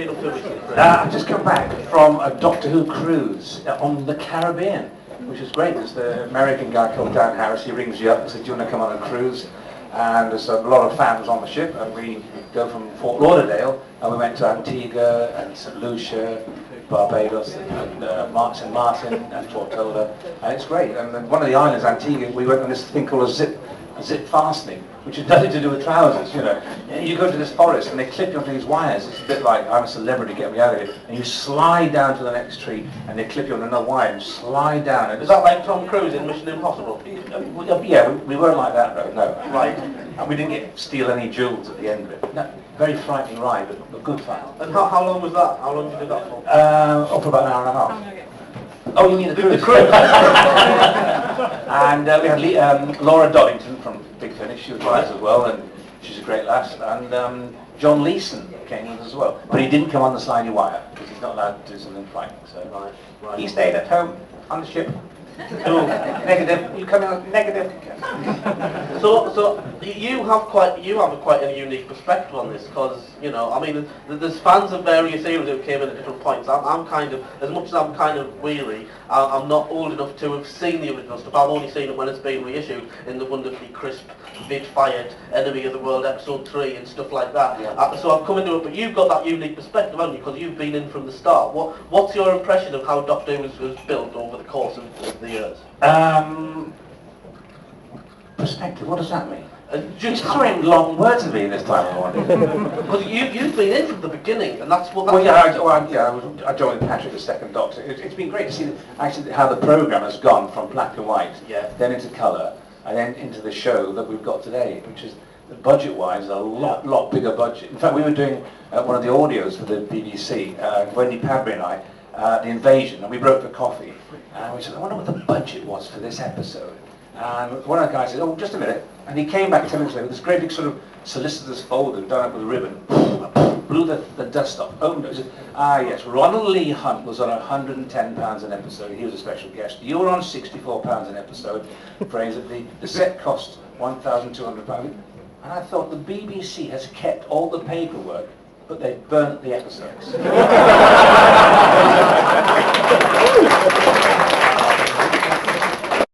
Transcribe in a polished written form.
been up to recently? I've just come back from a Doctor Who cruise on the Caribbean, which is great. There's the American guy called Dan Harris. He rings you up and says, do you want to come on a cruise? And there's a lot of fans on the ship, and we go from Fort Lauderdale, and we went to Antigua and St. Lucia, Barbados, and St. Martin and Tortola, and it's great. And then one of the islands, Antigua, we went on this thing called a zip fastening, which has nothing to do with trousers, you know. You go to this forest and they clip you onto these wires. It's a bit like, I'm a celebrity, get me out of here. And you slide down to the next tree and they clip you on another wire and slide down. And Is that like Tom Cruise in Mission Impossible? Yeah, we weren't like that though, no. Right. And we didn't steal any jewels at the end of it. No, very frightening ride, but good fun. And how long was that? How long did you do that for? For about an hour and a half. Oh, you mean the cruise? The cruise. And we had Laura Doddington from Big Finish. She was with us as well, and she's a great lass. And John Leeson came with us as well, but he didn't come on the slidey wire because he's not allowed to do something frightening. So he stayed at home on the ship. Cool. Negative. You come in negative. So you have quite a unique perspective on this, because you know, I mean, there's fans of various eras who came in at different points. I'm kind of, as much as I'm kind of weary, I'm not old enough to have seen the original stuff. I've only seen it when it's been reissued in the wonderfully crisp, vid-fired Enemy of the World Episode 3 and stuff like that. Yeah. So I've come into it, but you've got that unique perspective, haven't you? Because you've been in from the start. What's your impression of how Doctor Who was built over the course of the years? Perspective, what does that mean? Just throwing long words at me this time of morning. Because you've been in from the beginning, and that's what... Well, I joined Patrick, the second Doctor. It's been great to see actually how the programme has gone from black and white, then into colour, and then into the show that we've got today, which is, budget-wise, a lot bigger budget. In fact, we were doing one of the audios for the BBC, Wendy Padbury and I, The Invasion, and we broke for coffee, and we said, I wonder what the budget was for this episode. And one of the guys said, oh, just a minute. And he came back 10 minutes later with this great big sort of solicitor's folder done up with a ribbon, blew the dust off, opened it, said, yes, Ronald Lee Hunt was on £110 an episode. He was a special guest. You were on £64 an episode. Frazer, the set cost £1,200. And I thought, the BBC has kept all the paperwork, but they burnt the episodes.